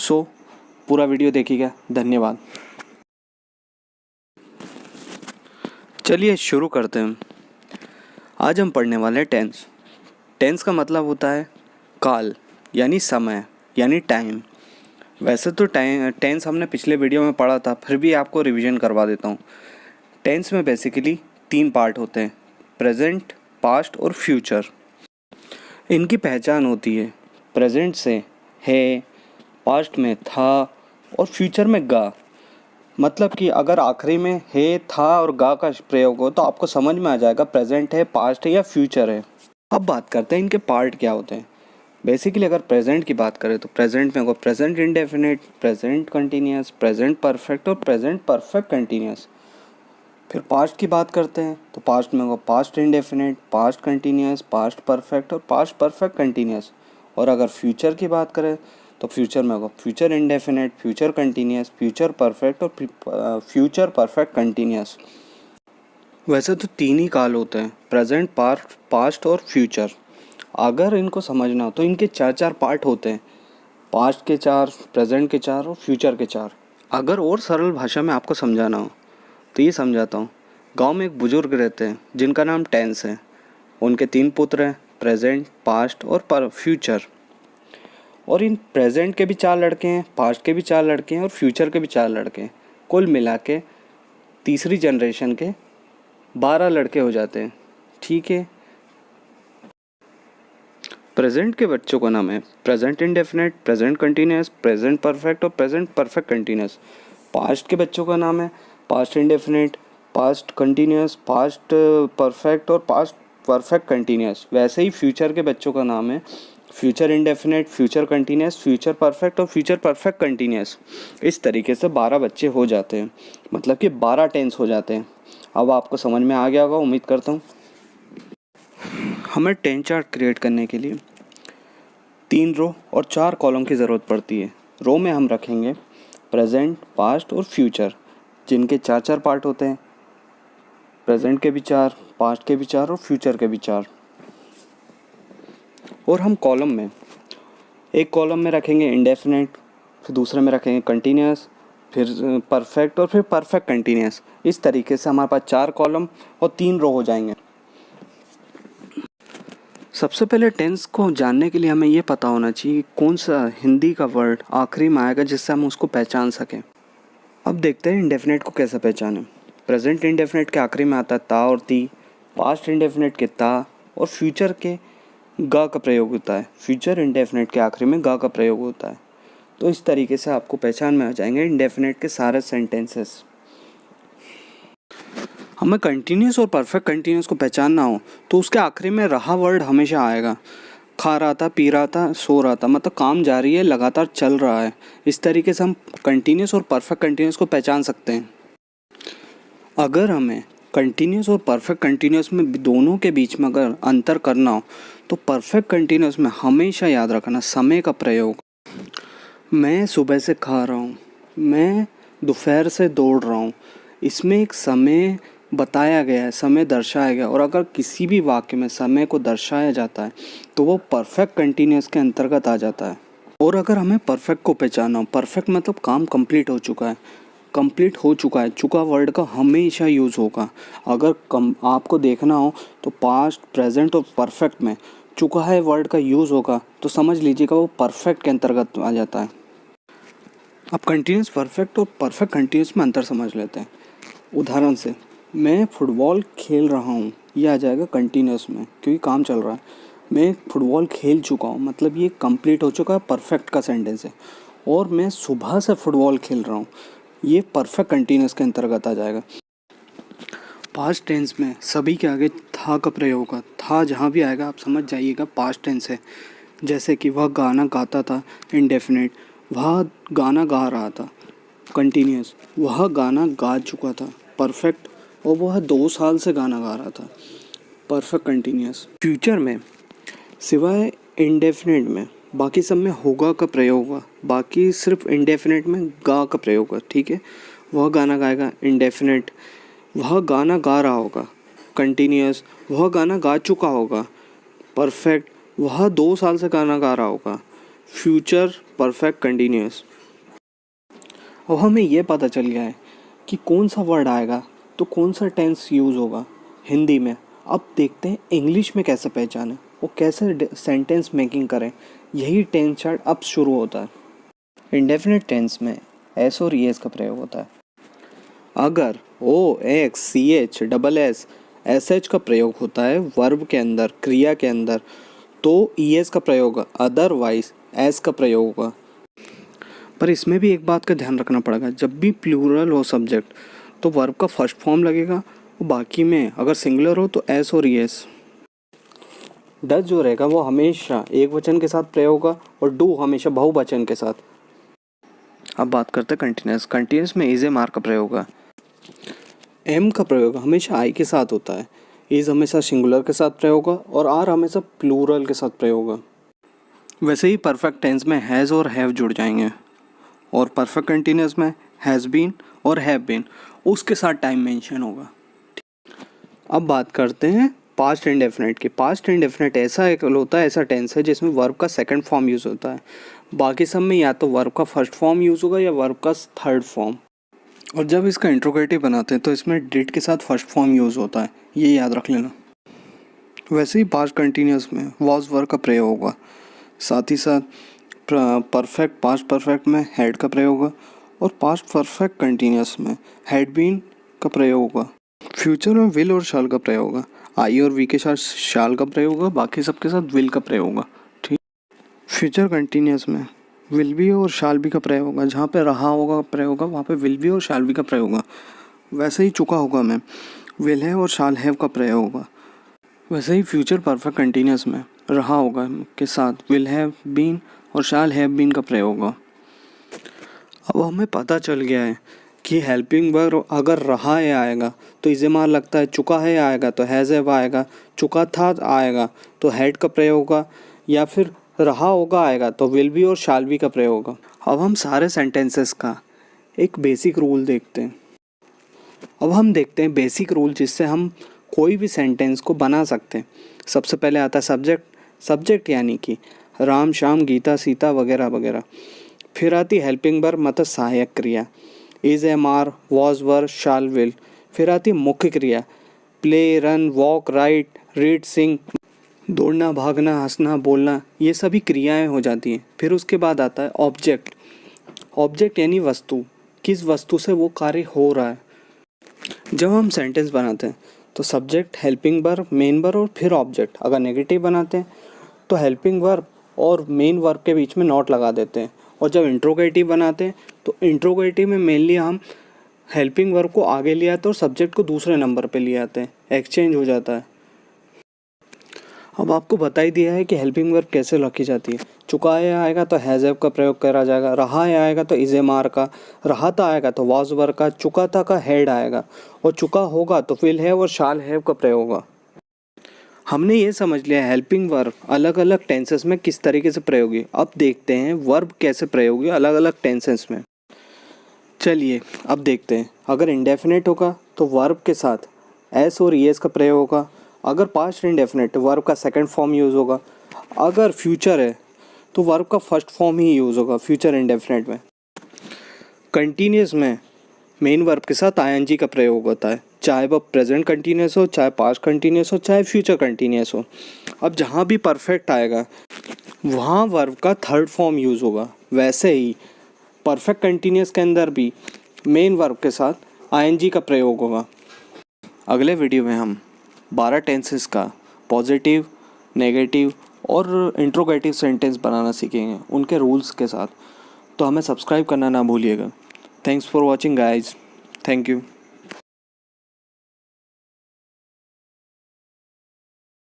सो पूरा वीडियो देखिएगा। धन्यवाद। चलिए शुरू करते हैं। आज हम पढ़ने वाले हैं टेंस। टेंस का मतलब होता है काल, यानी समय, यानी टाइम। वैसे तो टेंस हमने पिछले वीडियो में पढ़ा था, फिर भी आपको रिवीजन करवा देता हूँ। टेंस में बेसिकली 3 पार्ट होते हैं, प्रेजेंट, पास्ट और फ्यूचर। इनकी पहचान होती है प्रेजेंट से है, पास्ट में था और फ्यूचर में गा। मतलब कि अगर आखिरी में है, था और गा का प्रयोग हो तो आपको समझ में आ जाएगा प्रेजेंट है, पास्ट है या फ्यूचर है। अब बात करते हैं इनके पार्ट क्या होते हैं। बेसिकली अगर प्रेजेंट की बात करें तो प्रेजेंट में होगा present indefinite, present continuous, present perfect और प्रेजेंट परफेक्ट कंटिन्यूस। फिर पास्ट की बात करते हैं तो पास्ट में होगा past indefinite, past continuous, past perfect और पास्ट परफेक्ट कंटिन्यूस। और अगर फ्यूचर की बात करें तो फ्यूचर में होगा future indefinite, future continuous, future perfect और फ्यूचर परफेक्ट कंटिन्यूस। वैसे तो 3 ही काल होते हैं, प्रेजेंट, पास्ट और फ्यूचर। अगर इनको समझना हो तो इनके 4 पार्ट होते हैं, पास्ट के 4, प्रेजेंट के 4 और फ्यूचर के 4। अगर और सरल भाषा में आपको समझाना हो तो ये समझाता हूँ। गांव में एक बुजुर्ग रहते हैं जिनका नाम टेंस है। उनके 3 पुत्र हैं, प्रेजेंट, पास्ट और फ्यूचर। और इन प्रेजेंट के भी 4 लड़के हैं, पास्ट के भी 4 लड़के हैं और फ्यूचर के भी 4 लड़के हैं। कुल मिला के तीसरी जनरेशन के 12 लड़के हो जाते हैं। ठीक है। प्रेजेंट के बच्चों का नाम है present indefinite, present continuous, present perfect और प्रेजेंट परफेक्ट कंटिन्यूस। पास्ट के बच्चों का नाम है past indefinite, past continuous, past perfect और पास्ट परफेक्ट कंटिन्यूस। वैसे ही फ्यूचर के बच्चों का नाम है future indefinite, future continuous, future perfect और फ्यूचर परफेक्ट कंटिन्यूस। इस तरीके से 12 बच्चे हो जाते हैं, मतलब कि 12 टेंस हो जाते हैं। अब आपको समझ में आ गया होगा, उम्मीद करता हूँ। हमें टेंस चार्ट क्रिएट करने के लिए 3 रो और 4 कॉलम की ज़रूरत पड़ती है। रो में हम रखेंगे प्रेजेंट, पास्ट और फ्यूचर, जिनके 4 पार्ट होते हैं, प्रेजेंट के भी 4, पास्ट के भी 4 और फ्यूचर के भी 4। और हम कॉलम में एक कॉलम में रखेंगे इंडेफिनिट, फिर दूसरे में रखेंगे कंटिन्यूस, फिर परफेक्ट और फिर परफेक्ट कंटिन्यूस। इस तरीके से हमारे पास 4 कॉलम और 3 रो हो जाएंगे। सबसे पहले टेंस को जानने के लिए हमें ये पता होना चाहिए कौन सा हिंदी का वर्ड आखिरी में आएगा जिससे हम उसको पहचान सकें। अब देखते हैं इंडेफिनिट को कैसे पहचानें। प्रेजेंट इंडेफिनिट के आखिरी में आता है ता और ती, पास्ट इंडेफिनिट के ता और फ्यूचर के गा का प्रयोग होता है। फ्यूचर इंडेफिनिट के आखिरी में गा का प्रयोग होता है। तो इस तरीके से आपको पहचान में आ जाएंगे इंडेफिनिट के सारे सेंटेंसेस। हमें कंटिन्यूस और परफेक्ट कंटिन्यूस को पहचानना हो तो उसके आखिरी में रहा वर्ड हमेशा आएगा। खा रहा था, पी रहा था, सो रहा था, मतलब काम जारी है, लगातार चल रहा है। इस तरीके से हम कंटिन्यूस और परफेक्ट कंटिन्यूस को पहचान सकते हैं। अगर हमें कंटिन्यूस और परफेक्ट कंटिन्यूस में दोनों के बीच में अगर अंतर करना हो तो परफेक्ट कंटिन्यूस में हमेशा याद रखना समय का प्रयोग। मैं सुबह से खा रहा हूँ, मैं दोपहर से दौड़ रहा हूँ। इसमें एक समय बताया गया है, समय दर्शाया गया। और अगर किसी भी वाक्य में समय को दर्शाया जाता है तो वो परफेक्ट कंटिन्यूस के अंतर्गत आ जाता है। और अगर हमें परफेक्ट को पहचानना हो, परफेक्ट मतलब काम कंप्लीट हो चुका है, कंप्लीट हो चुका है, चुका वर्ड का हमेशा यूज़ होगा। अगर आपको देखना हो तो पास्ट, प्रेजेंट और परफेक्ट में चुका है वर्ड का यूज़ होगा तो समझ लीजिएगा वो परफेक्ट के अंतर्गत आ जाता है। अब कंटिन्यूस परफेक्ट और परफेक्ट कंटिन्यूस में अंतर समझ लेते हैं। उदाहरण से मैं फुटबॉल खेल रहा हूँ, ये आ जाएगा कंटिन्यूस में क्योंकि काम चल रहा है। मैं फुटबॉल खेल चुका हूँ, मतलब ये कंप्लीट हो चुका है, परफेक्ट का सेंटेंस है। और मैं सुबह से फुटबॉल खेल रहा हूँ, ये परफेक्ट कंटिन्यूस के अंतर्गत आ जाएगा। पास्ट टेंस में सभी के आगे था का प्रयोग होगा। था जहाँ भी आएगा आप समझ जाइएगा पास्ट टेंस है। जैसे कि वह गाना गाता था, इंडेफिनिट, वह गाना गा रहा था, कंटिन्यूस, वह गाना गा चुका था, परफेक्ट, और वह 2 साल से गाना गा रहा था, परफेक्ट कंटिन्यूस। फ्यूचर में सिवाय इंडेफिनिट में बाकी सब में होगा का प्रयोग होगा, बाकी सिर्फ इंडेफिनिट में गा का प्रयोग होगा। ठीक है। वह गाना गाएगा, इंडेफिनिट, वह गाना गा रहा होगा, कंटिन्यूस, वह गाना गा चुका होगा, परफेक्ट, वह 2 साल से गाना गा रहा होगा, फ्यूचर परफेक्ट कंटिन्यूस। अब हमें ये पता चल गया है कि कौन सा वर्ड आएगा तो कौन सा टेंस यूज़ होगा हिंदी में। अब देखते हैं इंग्लिश में कैसे पहचानें, वो कैसे सेंटेंस मेकिंग करें। यही टेंस चार्ट अब शुरू होता है। इंडेफिनिट टेंस में एस और ई एस का प्रयोग होता है। अगर O X C H double S S H का प्रयोग होता है वर्ब के अंदर, क्रिया के अंदर, तो ई एस का प्रयोग होगा, अदरवाइज एस का प्रयोग होगा। पर इसमें भी एक बात का ध्यान रखना पड़ेगा, जब भी प्लूरल हो सब्जेक्ट तो वर्ब का फर्स्ट फॉर्म लगेगा, और बाकी में अगर सिंगुलर हो तो एस और ई एस। डज जो रहेगा वो हमेशा एक वचन के साथ प्रयोग होगा और डू हमेशा बहुवचन के साथ। अब बात करते हैं कंटिन्यूस। कंटिन्यूस में इज ए मार का प्रयोग होगा। एम का प्रयोग हमेशा आई के साथ होता है, इज हमेशा सिंगुलर के साथ प्रयोग होगा और आर हमेशा प्लूरल के साथ प्रयोग होगा। वैसे ही परफेक्ट टेंस में हैज़ और हैव जुड़ जाएंगे, और परफेक्ट कंटिन्यूस में हैज़ बीन और हैव बीन उसके साथ टाइम मेंशन होगा। अब बात करते हैं पास्ट इंडेफिनिट की। पास्ट इंडेफिनिट ऐसा एक होता है, ऐसा टेंस है जिसमें वर्ब का सेकंड फॉर्म यूज़ होता है। बाकी सब में या तो वर्ब का फर्स्ट फॉर्म यूज़ होगा या वर्ब का थर्ड फॉर्म। और जब इसका इंट्रोगेटिव बनाते हैं तो इसमें डिड के साथ फर्स्ट फॉर्म यूज़ होता है, ये याद रख लेना। वैसे ही पास्ट कंटिन्यूस में वॉज वर्ब का प्रयोग होगा, साथ ही साथ परफेक्ट पास्ट परफेक्ट में हैड का प्रयोग होगा, और पास्ट परफेक्ट कंटिन्यूस में हैड बीन का प्रयोग होगा। फ्यूचर में विल और शाल का प्रयोग होगा, आई और वी के साथ शाल का प्रयोग होगा, बाकी सबके साथ विल का प्रयोग होगा। ठीक। फ्यूचर कंटिन्यूस में विल बी और शाल बी का प्रयोग होगा, जहाँ पे रहा होगा प्रयोग होगा वहाँ पे विल बी और शाल बी का प्रयोग होगा। वैसे ही चुका होगा मैं विल है और शाल हैव का प्रयोग होगा। वैसे ही फ्यूचर परफेक्ट कंटिन्यूस में रहा होगा के साथ विल हैव बीन और शाल हैव बीन का प्रयोग होगा। अब हमें पता चल गया है कि हेल्पिंग वर्ब अगर रहा है आएगा तो इज़ेमार लगता है, चुका है आएगा तो हैज़ हैव आएगा, चुका था आएगा तो हैड का प्रयोग होगा, या फिर रहा होगा आएगा तो विल बी और शाल बी का प्रयोग होगा। अब हम सारे सेंटेंसेस का एक बेसिक रूल देखते हैं। अब हम देखते हैं बेसिक रूल जिससे हम कोई भी सेंटेंस को बना सकते हैं। सबसे पहले आता है सब्जेक्ट। सब्जेक्ट यानी कि राम श्याम गीता सीता वगैरह वगैरह। फिर आती हेल्पिंग वर्ब मतलब सहायक क्रिया, is am are was were shall will. फिर आती मुख्य क्रिया, play run walk write read sing, दौड़ना भागना हंसना बोलना, ये सभी क्रियाएं हो जाती हैं। फिर उसके बाद आता है ऑब्जेक्ट। ऑब्जेक्ट यानी वस्तु, किस वस्तु से वो कार्य हो रहा है। जब हम सेंटेंस बनाते हैं तो subject, helping verb, main verb और फिर ऑब्जेक्ट। अगर नेगेटिव बनाते हैं तो हेल्पिंग वर्ब और मेन वर्ब के बीच में नॉट लगा देते हैं, और जब इंट्रोगेटिव बनाते हैं तो इंट्रोगेटिव में मेनली हम हेल्पिंग वर्ब को आगे ले आते हैं और सब्जेक्ट को दूसरे नंबर पे ले आते हैं, एक्सचेंज हो जाता है। अब आपको बता ही दिया है कि हेल्पिंग वर्ब कैसे रखी जाती है। चुका है आएगा तो हैज़ हैव का प्रयोग करा जाएगा, रहा है आएगा तो इज एम आर का, रहा था आएगा तो वॉज वर का, चुका था का हैड आएगा, और चुका होगा तो विल हैव और शाल हैव का प्रयोग होगा। हमने ये समझ लिया हेल्पिंग वर्ब अलग अलग टेंसेस में किस तरीके से प्रयोगी। अब देखते हैं वर्ब कैसे प्रयोगी अलग अलग टेंसेस में। चलिए अब देखते हैं। अगर इंडेफिनिट होगा तो वर्ब के साथ एस और ई एस का प्रयोग होगा। अगर पास्ट इंडेफिनिट वर्ब का सेकंड फॉर्म यूज़ होगा। अगर फ्यूचर है तो वर्ब का फर्स्ट फॉर्म ही यूज़ होगा फ्यूचर इंडेफिनिट में। कंटिन्यूस में मेन वर्ब के साथ आईएनजी का प्रयोग होता है, चाहे वह प्रेजेंट कंटिन्यूस हो, चाहे पास्ट कंटिन्यूस हो, चाहे फ्यूचर कंटिन्यूस हो। अब जहाँ भी परफेक्ट आएगा वहाँ वर्ब का थर्ड फॉर्म यूज़ होगा। वैसे ही परफेक्ट कंटिन्यूस के अंदर भी मेन वर्ब के साथ आईएनजी का प्रयोग होगा। अगले वीडियो में हम 12 टेंसेस का पॉजिटिव, नेगेटिव और इंट्रोगेटिव सेंटेंस बनाना सीखेंगे उनके रूल्स के साथ। तो हमें सब्सक्राइब करना ना भूलिएगा। Thanks for watching guys. Thank you.